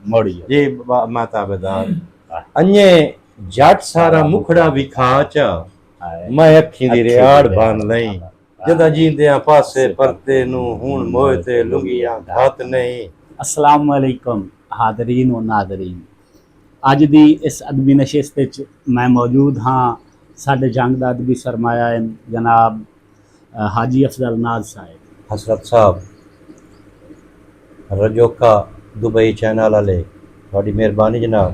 मोड़ी जी माता बेदार अन्ये जट सारा मुखड़ा विखा चा मैं अखी दी रियाड़ बन लई जदा जींदे पासे परते नु हुन मोए ते लुंगियां घात नहीं। अस्सलाम वालेकुम हादरीन और नादरीन, अज दी इस अदबी नशिस्त विच मैं मौजूद हाँ। साडे जंग दा अदबी सरमाया है जनाब हाजी अफजल नाज साहब हसरत साहब रजोका दुबई चैनल वाले थोड़ी मेहरबानी जनाब।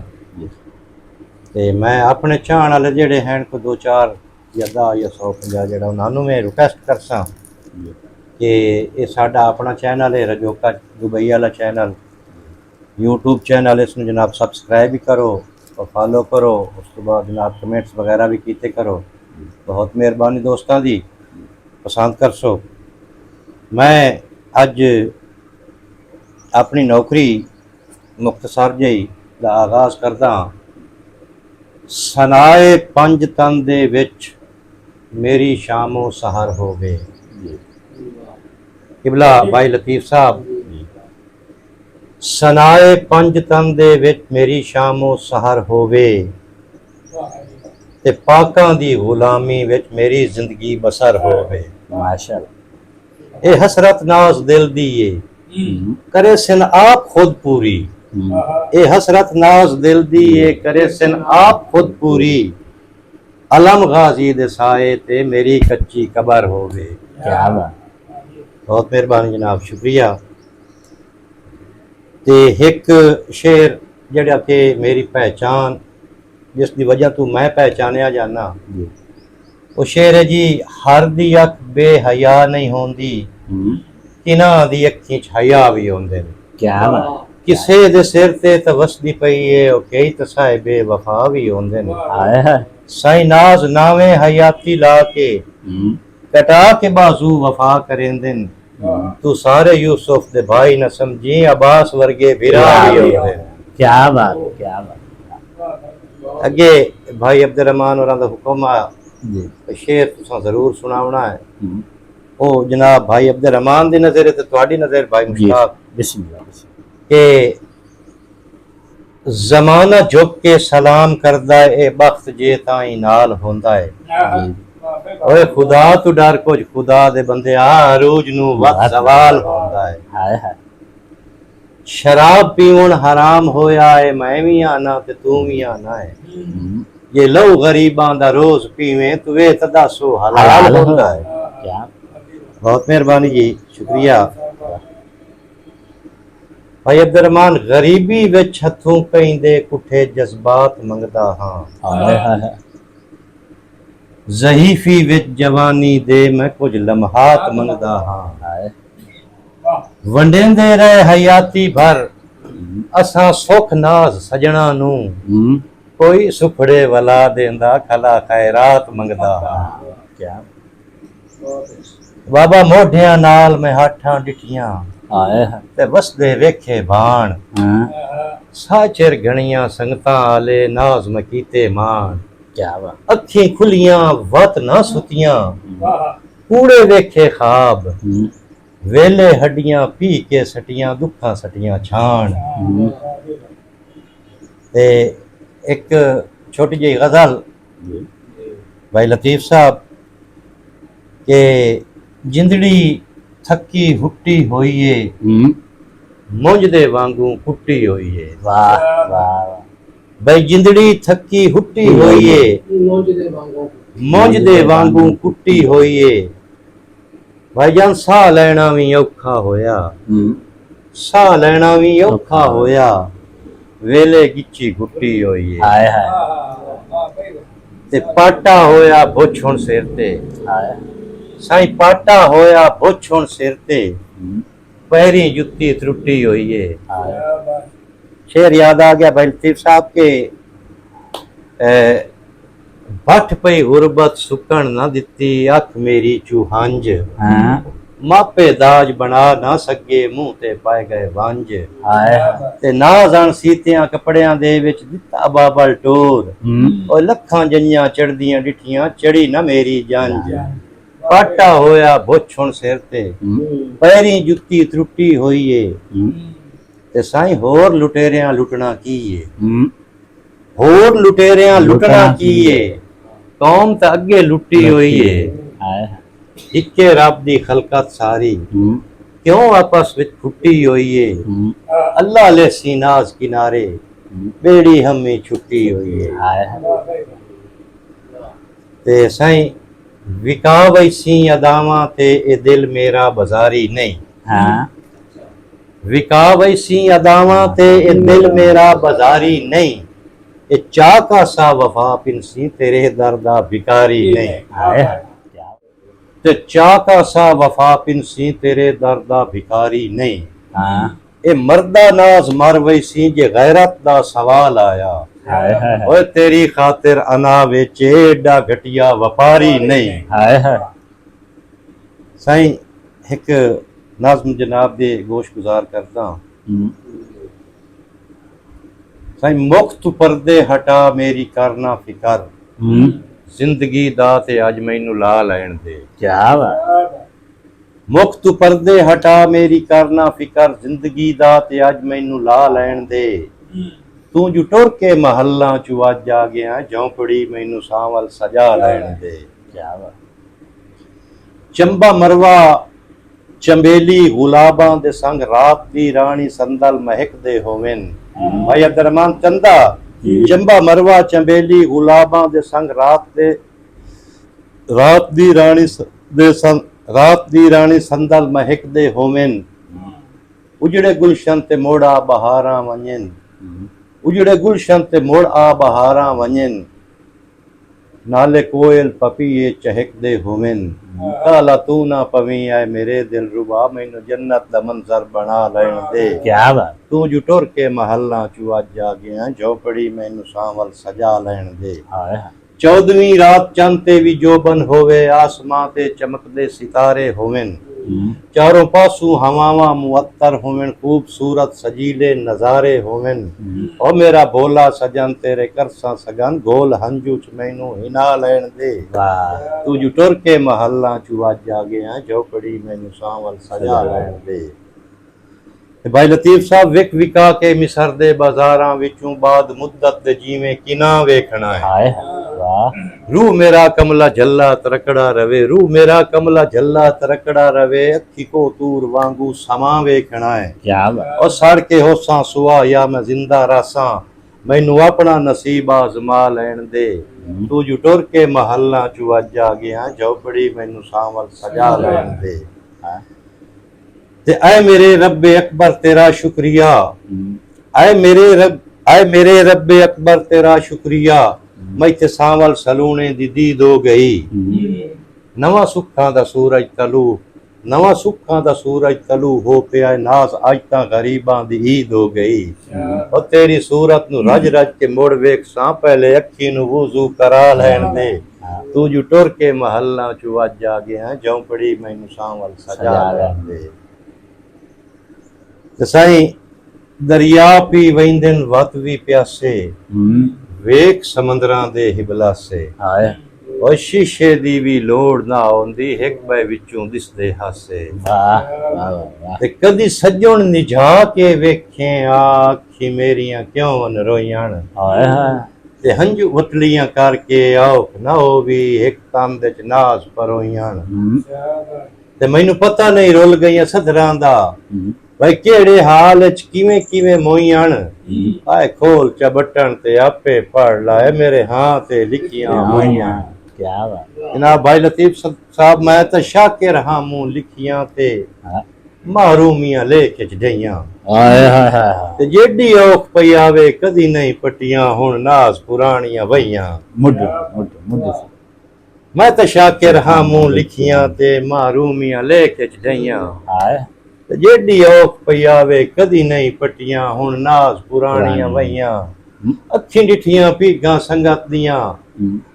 ते मैं अपने चाहण वाले जेड़े हैं को 2 4 या 10 या 150 जेड़ा उन्होंने मैं रिक्वेस्ट करसा कि ये साडा अपना चैनल है रजोका दुबई वाला चैनल यूट्यूब चैनल, इसमें जनाब सब्सक्राइब भी करो और फॉलो करो। उस तो बाद जनाब कमेंट्स वगैरह भी कीते करो। बहुत मेहरबानी दोस्तों दी, पसंद कर सो। मैं अज अपनी नौकरी मुख्तसर जही का आगाज़ करदा। सनाए पंज तन दे विच मेरी शामो सहर होवे। किबला भाई लतीफ़ साहब, सनाए पंज तन दे विच मेरी शामो सहर होवे ते पाकां दी गुलामी विच मेरी जिंदगी बसर होवे। माशाअल्लाह। ए हसरत नाज दिल दी ये करे सिन आप खुद पूरी। ए हसरत नाज दिल दी ये करे सिन आप खुद पूरी। अलम गाजी दे साए ते मेरी कच्ची कबर होवे। क्या बात, बहुत मेहरबानी जनाब, शुक्रिया। ते एक शेर जेड़ा कि मेरी पहचान जिसकी वजह तो मैं पहचानिया जाना, वो शेर है जी, हर दी अख बेहया नहीं होंदी तिना दी अखीं च हया भी होंदे ने। क्या बात, किसे दे सिर ते तवसदी पई है ओ कई तसाए बेवफा भी होंदे ने। आए है साई नाज नावे हयाती ला के कटा के बाजू वफा करेंदे ने। तू सारे यूसुफ दे भाई न समझी अब्बास वर्गे बिरा भी होंदे ने। क्या बात, क्या बात। अगे भाई अब्दुर्रहमान होरां दा हुक्म आया शेर तुसां जरूर सुनावना है। ओ जनाब भाई अब्दुर्रहमान दी नज़र ते तुहाडी नज़र भाई मुश्ताक। बिस्मिल्लाह। के जमाना झुक के सलाम करदा ए बख्त जे ताई नाल होंदा है। ओए खुदा तू डर कुछ खुदा दे बंदे अरूज नू वक्त सवाल होंदा है। शराब पीवन हराम होया है मैं भी आना ते तू भी आना है। ये लहू गरीबां दा रोज पीवे तू वे तदासो हलाल होंदा है। क्या बहुत मेहरबानी जी, शुक्रिया। भाई अब्दुर्रहमान, गरीबी विच हथों कईंदे कुठे जज्बात मंगदा हां। ज़हीफी विच जवानी दे मैं कुछ लम्हात मंगदा हां। वंडेंदे रहे हयाती भर असां सुख नाज सजना नू कोई सुखड़े वला देंदा खला खैरात मंगदा हां। क्या बाबा मोढियां नाल मैं हाठां डिठियां आए है ते वसदे वेखे भाण साचर घणियां संगतां आले नाज मैं कीते मान। क्या बात, अखीं खुलियां वत ना सुतियां कूड़े वेखे ख्वाब वेले हड्डियां पी के सटियां दुखां सटियां छाण। ते एक छोटी जी गजल भाई लतीफ साहब के जिंदड़ी थकी हुट्टी होइए मुंज दे वांगू कुट्टी होइए। वाह वाह। भाई जिंदड़ी थकी हुट्टी होइए मुंज दे वांगू कुट्टी होइए। भाईजान साह लेना भी औखा होया, साह लेना भी औखा होया वेले गिच्ची गुट्टी होइए। आए है ते पाटा होया भुछ हुण सिर ते। आए साईं पाटा होया भुछ हुण सिर ते पैरी जुत्ती त्रुट्टी होइए। शेर याद आ गया भाई लतीफ साहब के भट पई गुरबत सुकण ना दिती अख मेरी चूहंज मापे दाज बना ना सके मुंह ते पाए गए वंज। ते ना जान सीतियां कपड़ियां दे विच दिता बाबल टोर और लखां जंजां चढ़दियां डिठियां चढ़ी ना मेरी जंज। पाटा होया भुछ हुण सिर ते पैरी जुत्ती त्रुट्टी होइए ਤੇ ਸਾਈਂ ਹੋਰ ਲੁਟੇਰਿਆਂ ਲੁਟਣਾ ਕੀ ਏ ਹੂੰ ਹੋਰ ਲੁਟੇਰਿਆਂ ਲੁਟਣਾ ਲੁਟਣਾ ਕੀ ਏ ਕੌਮ ਤਾਂ ਅੱਗੇ ਲੁੱਟੀ ਹੋਈ ਏ ਹਾਏ ਇੱਕੇ ਰੱਬ ਦੀ ਖਲਕਤ ਸਾਰੀ ਹੂੰ ਕਿਉਂ ਆਪਸ ਵਿੱਚ ਫੁੱਟੀ ਹੋਈ ਏ ਹੂੰ ਅੱਲਾ ਲੈ ਸੀਨਾਜ਼ ਕਿਨਾਰੇ ਬੇੜੀ ਹਮੀ ਛੁੱਟੀ ਹੋਈ ਏ ਹਾਏ ਤੇ ਸਾਈਂ ਵਿਕਾਵਈ ਸੀ ਅਦਾਵਾਂ ਤੇ ਇਹ ਦਿਲ ਮੇਰਾ ਬਾਜ਼ਾਰੀ ਨਹੀਂ ਹਾਂ ਵਿਕਾਵਈ ਸੀ ਅਦਾਵਾਂ ਤੇ ਇਹ ਦਿਲ ਮੇਰਾ ਬਾਜ਼ਾਰੀ ਨਹੀਂ ਇਹ ਚਾਕਾ ਸਾ ਵਫਾ ਪਿੰਸੀ ਤੇਰੇ ਦਰ ਦਾ ਵਿਕਾਰੀ ਨਹੀਂ ਹਾਏ ਤੇ ਚਾਕਾ ਸਾ ਵਫਾ ਪਿੰਸੀ ਤੇਰੇ ਦਰ ਦਾ ਵਿਕਾਰੀ ਨਹੀਂ ਹਾਂ ਇਹ ਮਰਦਾ ਨਾਜ਼ ਮਰ ਵਈ ਸੀ ਜੇ ਗੈਰਤ ਦਾ ਸਵਾਲ ਆਇਆ ਹਾਏ ਹਾਏ ਓਏ ਤੇਰੀ ਖਾਤਰ ਅਨਾ ਵਿੱਚ ਏਡਾ ਘਟਿਆ ਵਪਾਰੀ ਨਹੀਂ ਹਾਏ ਹਾਏ ਸਾਈਂ ਇੱਕ ਨਾਜ਼ਮ ਜਨਾਬ ਦੇ ਗੋਸ਼ ਗੁਜ਼ਾਰ ਕਰਦਾ ਹੂੰ ਸਾਈਂ ਮੁਖਤ ਪਰਦੇ ਹਟਾ ਮੇਰੀ ਕਰਨਾ ਫਿਕਰ ਹੂੰ ਜ਼ਿੰਦਗੀ ਦਾ ਤੇ ਅੱਜ ਮੈਨੂੰ ਲਾ ਲੈਣ ਦੇ ਕੀ ਬਾਤ ਮੁਖਤ ਪਰਦੇ ਹਟਾ ਮੇਰੀ ਕਰਨਾ ਫਿਕਰ ਜ਼ਿੰਦਗੀ ਦਾ ਤੇ ਅੱਜ ਮੈਨੂੰ ਲਾ ਲੈਣ ਦੇ ਤੂੰ ਜੋ ਟੁਰ ਕੇ ਮਹੱਲਾਂ ਚ ਅੱਜ ਆ ਗਿਆ ਝੌਂਪੜੀ ਮੈਨੂੰ ਸਾਵਲ ਸਜਾ ਲੈਣ ਦੇ ਕੀ ਬਾਤ ਚੰਬਾ ਮਰਵਾ ਚੰਬੇਲੀ ਗੁਲਾਬਾਂ ਦੇ ਸੰਗ ਰਾਤ ਦੀ ਰਾਣੀ ਸੰਦਲ ਮਹਿਕਦੇ ਹੋਵਨ ਭਾਈ ਅਬਦੁਰਰਹਿਮਾਨ ਚੰਦਾ ਚੰਬਾ ਮਰਵਾ ਚੰਬੇਲੀ ਗੁਲਾਬਾਂ ਦੇ ਸੰਗ ਰਾਤ ਦੀ ਰਾਣੀ ਸੰਦਲ ਮਹਿਕਦੇ ਹੋਵਨ ਉਜੜੇ ਗੁਲਸ਼ਨ ਤੇ ਮੋੜਾ ਬਹਾਰਾਂ ਵੰਜਨ ਉਜੜੇ ਗੁਲਸ਼ਨ ਤੇ ਮੋੜ ਆ ਬਹਾਰਾਂ ਵੰਜਨ ਨਾਲੇ ਕੋਇਲ ਪਪੀਏ ਚਹਿਕਦੇ ਹੋਵਨ ਕਾਲਾ ਤੂੰ ਨਾ ਪਵੀ ਆਏ ਮੇਰੇ ਦਿਲ ਰੁਬਾ ਮੈਨੂੰ ਜੰਨਤ ਦਾ ਮੰਜ਼ਰ ਬਣਾ ਲੈਣ ਦੇ ਕੀ ਬਾਤ ਤੂੰ ਜੋ ਟੁਰ ਕੇ ਮਹੱਲਾ ਚ ਅੱਜ ਆ ਗਿਆ ਝੋਪੜੀ ਮੈਨੂੰ ਸਾਵਲ ਸਜਾ ਲੈਣ ਦੇ ਹਾਏ 14ਵੀਂ ਰਾਤ ਚੰਦ ਤੇ ਵੀ ਜੋਬਨ ਹੋਵੇ ਆਸਮਾਂ ਤੇ ਚਮਕਦੇ ਸਿਤਾਰੇ ਹੋਵਨ ਚਾरों पासों हवावां मुअत्तर होवन खूबसूरत सजीले नजारे होवन ओ मेरा भोला सजन तेरे करसा सगन गोल हंजू च मैनू हिना लैन दे वाह तू जो टुर के महल्ला चू अज आ गया झोपड़ी मैनू सावल सजा लैन दे ते भाई लतीफ साहब विक विका के मिसर दे बाजारां विचों बाद मुद्दत दे जीवें किना वेखना है हाय वाह रूह मेरा कमला जल्ला तरकड़ा रवे रूह मेरा कमला जल्ला तरकड़ा रवे अखी को तूर वांगू समा वेखना है क्या बात और सड़ के होसा सुआ या मैं जिंदा रासा मैनू अपना नसीब आजमा लैन दे तू जो टुर के महल्ला चू अज आ गया झोपड़ी मैनू सावल सजा लैन दे ते ऐ मेरे रब्बे अकबर तेरा शुक्रिया ऐ मेरे रब्बे अकबर तेरा शुक्रिया मैं ते सावल सलूने दी दीद हो गई नवा सुखां दा सूरज तलू हो पिया नाज अज तां गरीबां दी ईद हो गई और तेरी सूरत नु रज रज के मुड़ वेख सा पहले अखी नु वुजू करा लैन दे तू जो टुर के महल्ला चू अज आ गया झोंपड़ी मैनू सावल सजा लैन दे ते साईं दरिया पी वहिंदन वत भी प्यासे ਵੇਖ ਸਮੁੰਦਰਾਂ ਦੇ ਹਿਬਲਾਸੇ ਹਾਏ ਓ ਸ਼ੀਸ਼ੇ ਦੀ ਵੀ ਲੋੜ ਨਾ ਆਉਂਦੀ ਇੱਕ ਬੈ ਵਿੱਚੋਂ ਦਿਸਦੇ ਹਾਸੇ ਵਾਹ ਵਾਹ ਵਾਹ ਤੇ ਕਦੀ ਸੱਜਣ ਨਿਝਾ ਕੇ ਵੇਖੇ ਆਖੀ ਮੇਰੀਆਂ ਕਿਉਂ ਨਰੋਈਆਂ ਹਾਏ ਹਾਏ ਤੇ ਹੰਝੂ ਵਤਲੀਆਂ ਕਰਕੇ ਆਓ ਨਾ ਉਹ ਵੀ ਇੱਕ ਤੰਦ ਵਿੱਚ ਨਾਜ਼ ਪਰੋਈਆਂ ਤੇ ਮੈਨੂੰ ਪਤਾ ਨਹੀਂ ਰੁੱਲ ਗਈਆਂ ਸਧਰਾਂ ਦਾ भाई केड़े हाल च किवें मोईयां आए खोल च बटन ते आपे पढ़ लाए मेरे हां ते लिखियां मोईयां क्या बात जनाब भाई लतीफ साहब मैं तो शाकिर हां मुंह लिखियां ते महरूमियां लेके चढ़ियां हाय हाय हाय ते जेडी औख पई आवे कदी नहीं पटियां हुण नाज पुराणियां वईयां मुड से मैं तो शाकिर हां मुंह लिखियां ते महरूमियां लेके चढ़ियां हाय जेडी औख पई आवे कदी नहीं पटियां हुण नाज पुराणियां वईयां अखीं डिठियां पीगां संगत दियां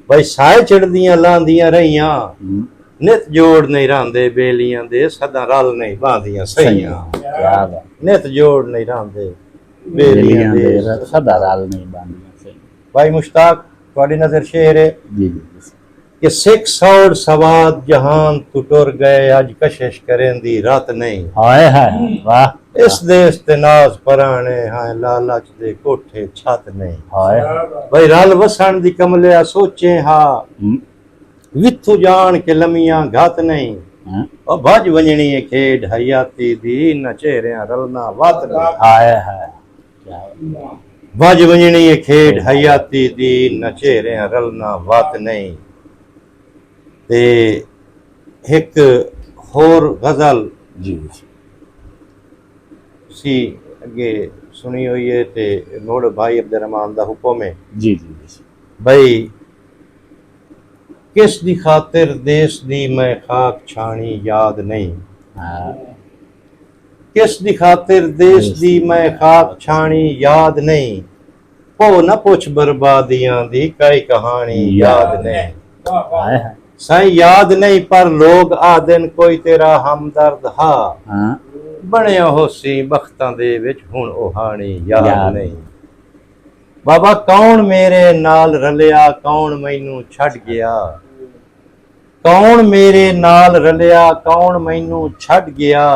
भाई साए चढ़दियां लांदियां रहियां नित जोड़ नहीं रांदे बेलियां दे सदा रल नहीं बांधियां सहियां क्या बात नित जोड़ नहीं रांदे बेलियां दे सदा रल नहीं बांधियां सही भाई मुश्ताक तुहाडी नजर शेर है जी कि सिख सौड़ सवाद जहान तू टुर गए अज कशिश करें दी रात नहीं हाय हाय वाह ਇਸ ਦੇਸ ਤੇ ਨਾਜ਼ ਪਰਾਣੇ ਹਾਂ ਲਾਲਚ ਦੇ ਕੋਠੇ ਛੱਤ ਨਹੀਂ ਹਾਏ ਬਈ ਰਲ ਵਸਣ ਦੀ ਕਮਲਿਆ ਸੋਚੇ ਹਾਂ ਹਮ, ਵਿਥੂ ਜਾਣ ਕੇ ਲਮੀਆਂ ਘਾਤ ਨਹੀਂ ਹਾਂ, ਉਹ ਭੱਜ ਵੰਜਣੀ ਹੈ ਖੇਡ ਹਯਾਤੀ ਦੀ ਨਾ ਚਿਹਰਿਆਂ ਰਲਣਾ ਵਤ ਨਹੀਂ ਹਾਏ ਹਾਏ ਕਿਆ ਭੱਜ ਵੰਜਣੀ ਹੈ ਖੇਡ ਹਯਾਤੀ ਦੀ ਨਾ ਚਿਹਰਿਆਂ ਰਲਣਾ ਵਤ ਨਹੀਂ ਤੇ ਇੱਕ ਹੋਰ ਗਜ਼ਲ ਜੀ ਸੀ ਅੱਗੇ ਸੁਣੀ ਹੋਈ ਹੈ ਤੇ ਮੋੜ ਭਾਈ ਅਬਦੁਰਰਹਿਮਾਨ ਦਾ ਹੁਕਮ ਹੈ ਜੀ ਜੀ ਬਈ ਕਿਸ ਦੀ ਖਾਤਰ ਦੇਸ਼ ਦੀ ਮੈਂ ਖਾਕ ਛਾਣੀ ਯਾਦ ਨਹੀਂ ਹਾਂ ਕਿਸ ਦੀ ਖਾਤਰ ਦੇਸ਼ ਦੀ ਮੈਂ ਖਾਕ ਛਾਣੀ ਯਾਦ ਨਹੀਂ ਭੋ ਨਾ ਪੁੱਛ ਬਰਬਾਦੀਆਂ ਦੀ ਕਈ ਕਹਾਣੀ ਯਾਦ ਨਹੀਂ ਹਾਏ ਹਾਏ ਸਾਈਂ ਯਾਦ ਨਹੀਂ ਪਰ ਲੋਕ ਆਦਨ ਕੋਈ ਤੇਰਾ ਹਮਦਰਦ ਹਾਂ ਹਾਂ ਬਣਿਆ ਹੋਸੀ ਬਖਤਾਂ ਦੇ ਵਿੱਚ ਹੁਣ ਉਹ ਹਾਣੀ ਯਾਦ ਯਾਦ ਨਹੀਂ ਬਾਬਾ ਕੌਣ ਮੇਰੇ ਨਾਲ ਰਲਿਆ ਕੌਣ ਮੈਨੂੰ ਛੱਡ ਗਿਆ ਕੌਣ ਮੇਰੇ ਨਾਲ ਰਲਿਆ ਕੌਣ ਮੈਨੂੰ ਛੱਡ ਗਿਆ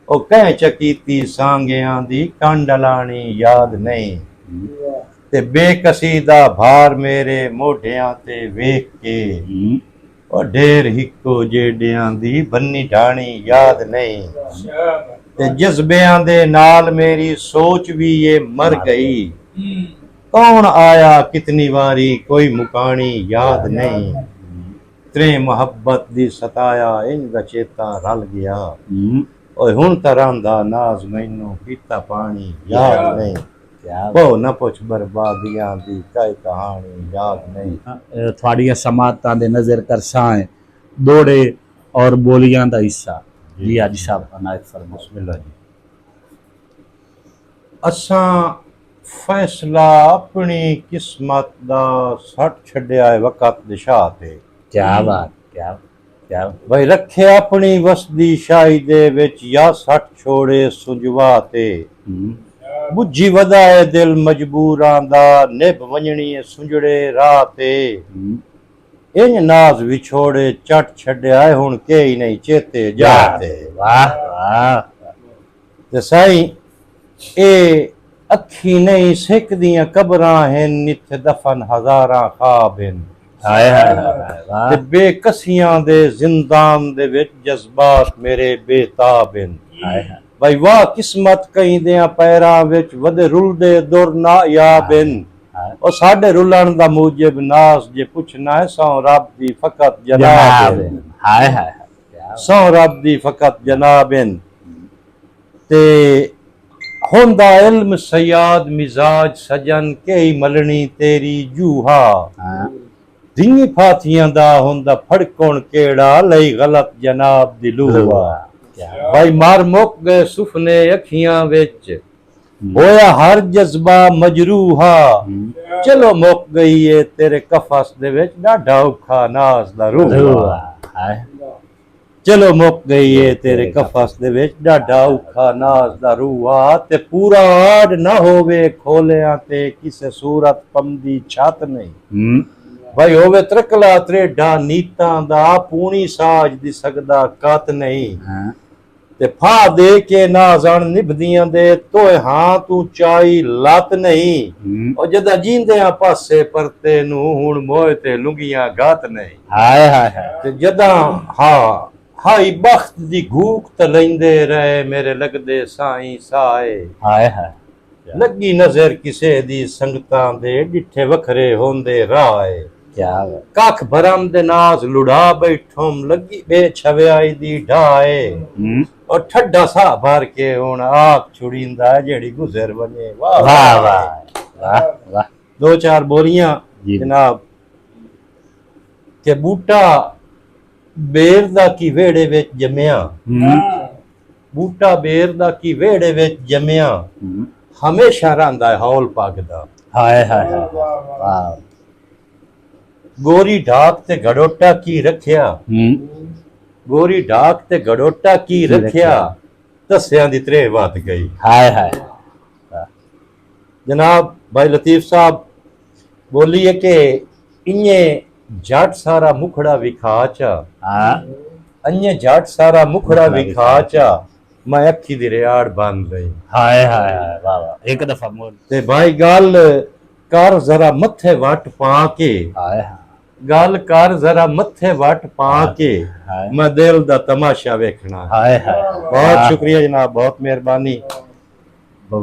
ਉਹ ਕਹਿ ਚਕੀਤੀ ਸਾਂਗਿਆਂ ਦੀ ਕੰਡ ਲਾਣੀ ਯਾਦ ਨਹੀਂ ਤੇ ਬੇਕਸੀ ਦਾ ਭਾਰ ਮੇਰੇ ਮੋਢਿਆਂ ਤੇ ਵੇਖ ਕੇ ਹਮ, ਉਹ ਢੇਰ ਹਿੱਕੋ ਜੇਡਿਆਂ ਦੀ ਬੰਨੀ ਢਾਣੀ ਯਾਦ ਨਹੀਂ ਤੇ ਜਜ਼ਬਿਆਂ ਦੇ ਨਾਲ ਮੇਰੀ ਸੋਚ ਵੀ ਇਹ ਮਰ ਗਈ ਕੌਣ ਆਇਆ ਕਿਤਨੀ ਵਾਰੀ ਕੋਈ ਮੁਕਾਣੀ ਯਾਦ ਨਹੀਂ ਤੇਰੇ ਮੁਹੱਬਤ ਦੀ ਸਤਾਇਆ ਇੰਜ ਦਾ ਚੇਤਾ ਰਲ ਗਿਆ ਹਮ, ਓਏ ਹੁਣ ਤਰਾਂ ਦਾ ਨਾਜ਼ ਮੈਨੂੰ ਪੀਤਾ ਪਾਣੀ ਯਾਦ ਨਹੀਂ ਕਿਆ ਬਹੁ ਨਾ ਪੁੱਛ ਬਰਬਾਦੀਆਂ ਦੀ ਕਾਈ ਕਹਾਣੀ ਯਾਦ ਨਹੀਂ ਤੁਹਾਡੀਆਂ ਸਮਾਤਾਂ ਦੇ ਨਜ਼ਰ ਕਰਸਾਂ ਹੈ ਦੋੜੇ ਔਰ ਬੋਲੀਆਂ ਦਾ ਹਿੱਸਾ ਜੀ ਅੱਜ ਸਾਹਿਬ ਅਨਾਇਤ ਫਰਮਾਓ ਬਿਸਮਿਲ੍ਲਾ ਜੀ ਅਸਾਂ ਫੈਸਲਾ ਆਪਣੀ ਕਿਸਮਤ ਦਾ ਸੱਟ ਛੱਡਿਆ ਹੈ ਵਕਤ ਦੀ ਸ਼ਾਹ ਤੇ ਕਿਆ ਬਾਤ ਕਿਆ ਬਈ ਰੱਖਿਆ ਆਪਣੀ ਵਸਦੀ ਸ਼ਾਹੀ ਦੇ ਵਿੱਚ ਜਾਂ ਸੱਟ ਛੋੜੇ ਸੁੰਜਵਾ ਤੇ ਹਮ, ਬੁੱਝੀ ਵਧਾਏ ਦਿਲ ਮਜਬੂਰਾਂ ਦਾ ਨਿਭ ਵੰਜਣੀ ਹੈ ਸੁੰਜੜੇ ਰਾਹ ਤੇ ਹਮ, ਇੰਜ ਨਾਜ਼ ਵਿਛੋੜੇ ਚੱਟ ਛੱਡਿਆ ਹੈ ਹੁਣ ਕੇ ਹੀ ਨਹੀਂ ਚੇਤੇ ਜਾਤੇ ਵਾਹ ਵਾਹ ਤੇ ਸਾਈਂ ਇਹ ਅੱਖੀ ਨਹੀਂ ਸਿੱਕਦੀਆਂ ਕਬਰਾਂ ਹਨ ਨਿੱਤ ਦਫਨ ਹਜ਼ਾਰਾਂ ਖਾਬ ਹਨ ਹਾਏ ਹਾਏ ਹਾਏ ਵਾਹ ਤੇ ਬੇਕਸੀਆਂ ਦੇ ਜ਼ਿੰਦਾਨ ਦੇ ਵਿੱਚ ਜਜ਼ਬਾਤ ਮੇਰੇ ਬੇਤਾਬ ਹਨ ਹਾਏ ਹਾਏ ਬਈ ਵਾਹ ਕਿਸਮਤ ਕਹਿੰਦਿਆਂ ਪੈਰਾਂ ਵਿੱਚ ਵਧੇ ਰੁਲਦੇ ਦੁਰ ਨਾਯਾਬ ਹਨ ਉਹ ਸਾਡੇ ਰੁਲਣ ਦਾ ਮੂਜਬ ਨਾਸ ਜੇ ਪੁੱਛਣਾ ਹੈ ਸੌ ਰੱਬ ਦੀ ਫਕਤ ਜਨਾਬ ਹਨ। ਹਾਏ ਹਾਏ ਸੌ ਰੱਬ ਦੀ ਫਕਤ ਜਨਾਬ ਹਨ। ਤੇ ਹੁੰਦਾ ਇਲਮ ਸਯਾਦ ਮਿਜ਼ਾਜ ਸਜਨ ਕਈ ਮਲਣੀ ਤੇਰੀ ਜੂਹਾ ਹਾਂ ਦਿਨੀ ਫਾਤੀਆਂ ਦਾ ਹੁੰਦਾ ਫੜਕਣ ਕਿਹੜਾ ਲਈ ਗਲਤ ਜਨਾਬ ਦੀ ਲੂਹਾ ਭਾਈ ਮਾਰ ਮੁੱਕ ਗਏ ਸੁਪਨੇ ਅੱਖੀਆਂ ਵਿੱਚ ਹੋਇਆ ਹਰ ਜਜ਼ਬਾ ਮਜਰੂਹਾ ਚਲੋ ਮੁੱਕ ਗਈ ਏ ਤੇਰੇ ਕਫਸ ਦੇ ਵਿੱਚ ਡਾਢਾ ਔਖਾ ਨਾਜ਼ ਦਾ ਰੂਹ ਹਾਏ ਚਲੋ ਮੁੱਕ ਗਈ ਏ ਤੇਰੇ ਕਫਸ ਦੇ ਵਿੱਚ ਡਾਢਾ ਔਖਾ ਨਾਜ਼ ਦਾ ਰੂਹਾ ਤੇ ਪੂਰਾ ਆੜ ਨਾ ਹੋਵੇ ਖੋਲਿਆਂ ਤੇ ਕਿਸੇ ਸੂਰਤ ਪੰਦੀ ਛੱਤ ਨਹੀਂ ਹਮ ਭਾਈ ਹੋਵੇ ਤਰਕਲਾ ਤਰੇਡਾ ਨੀਤਾਂ ਦਾ ਪੂਣੀ ਸਾਜ ਦੀ ਸਕਦਾ ਕਤ ਨਹੀਂ ਹਾਂ ਤੇ ਫਾ ਦੇ ਕੇ ਨਾ ਜਾਣ ਨਿਭਦੀਆਂ ਦੇ ਤੋਏ ਹਾਂ ਤੂੰ ਚਾਈ ਲੱਤ ਨਹੀਂ ਹਮ ਉਹ ਜਦਾਂ ਜੀਂਦਿਆਂ ਪਾਸੇ ਪਰਤੇ ਨੂੰ ਹੁਣ ਮੋਹ ਤੇ ਲੁੰਗੀਆਂ ਗਾਤ ਨਹੀਂ ਹਾਏ ਹਾਏ ਹਾਏ ਤੇ ਜਦਾਂ ਹਾਂ ਹਾਈ ਬਖਤ ਦੀ ਘੂਕ ਤੇ ਲੈਂਦੇ ਰਹੇ ਮੇਰੇ ਲੱਗਦੇ ਸਾਈਂ ਸਾਏ ਹਾਏ ਹਾਏ ਲੱਗੀ ਨਜ਼ਰ ਕਿਸੇ ਦੀ ਸੰਗਤਾਂ ਦੇ ਡਿੱਠੇ ਵੱਖਰੇ ਹੁੰਦੇ ਰਾਏ ਕਿਆ ਕੱਖ ਭਰਮ ਦੇ ਨਾਜ਼ ਲੁੜਾ ਬੈਠੋਂ ਲੱਗੀ ਬੇਛਵਿਆਈ ਦੀ ਢਾਏ ਹਮ ਉਹ ਠੱਡਾ ਸਾਹ ਭਰ ਕੇ ਹੁਣ ਆਪ ਛੁੜੀਂਦਾ ਜਿਹੜੀ ਗੁਜ਼ਰ ਬਣੇ ਵਾਹ ਵਾਹ ਵਾਹ ਵਾਹ ਵਾਹ ਦੋ ਚਾਰ ਬੋਲੀਆਂ ਜੀ। ਜਨਾਬ ਕਿ ਬੂਟਾ ਬੇਰ ਦਾ ਕੀ ਵਿਹੜੇ ਵਿੱਚ ਜੰਮਿਆ ਹਮ ਬੂਟਾ ਬੇਰ ਦਾ ਕੀ ਵਿਹੜੇ ਵਿੱਚ ਜੰਮਿਆ ਹਮ ਹਮੇਸ਼ਾ ਰਹਿੰਦਾ ਹੈ ਹੌਲ ਪੱਕਦਾ ਹਾਏ ਹਾਏ ਹਾਏ ਵਾਹ ਗੋਰੀ ਢਾਕ ਤੇ ਘੜੋਟਾ ਕੀ ਰੱਖਿਆ ਹਮ ਗੋਰੀ ਢਾਕ ਤੇ ਘੜੋਟਾ ਕੀ ਰੱਖਿਆ ਦੱਸਿਆਂ ਦੀ ਤਰੇ ਵੱਧ ਗਈ ਹਾਏ ਹਾਏ ਜਨਾਬ ਭਾਈ ਲਤੀਫ ਸਾਹਿਬ ਬੋਲੀਏ ਕਿ ਇੰਨੇ ਜੱਟ ਸਾਰਾ ਮੁਖੜਾ ਵਿਖਾ ਚਾ ਹਾਂ ਅੰਨੇ ਜੱਟ ਸਾਰਾ ਮੁਖੜਾ ਵਿਖਾ ਚਾ मैं अखी दी रियाड़ बन रही। हाय हाय हाय वाह वाह एक दफा मोल ते भाई गल कर जरा मथे वट पा के, हाय हाय गल कर जरा मथे वट पा के, हाय मैं दिल दा तमाशा वेखना। हाय हाय बहुत शुक्रिया जनाब, बहुत मेहरबानी। बाबा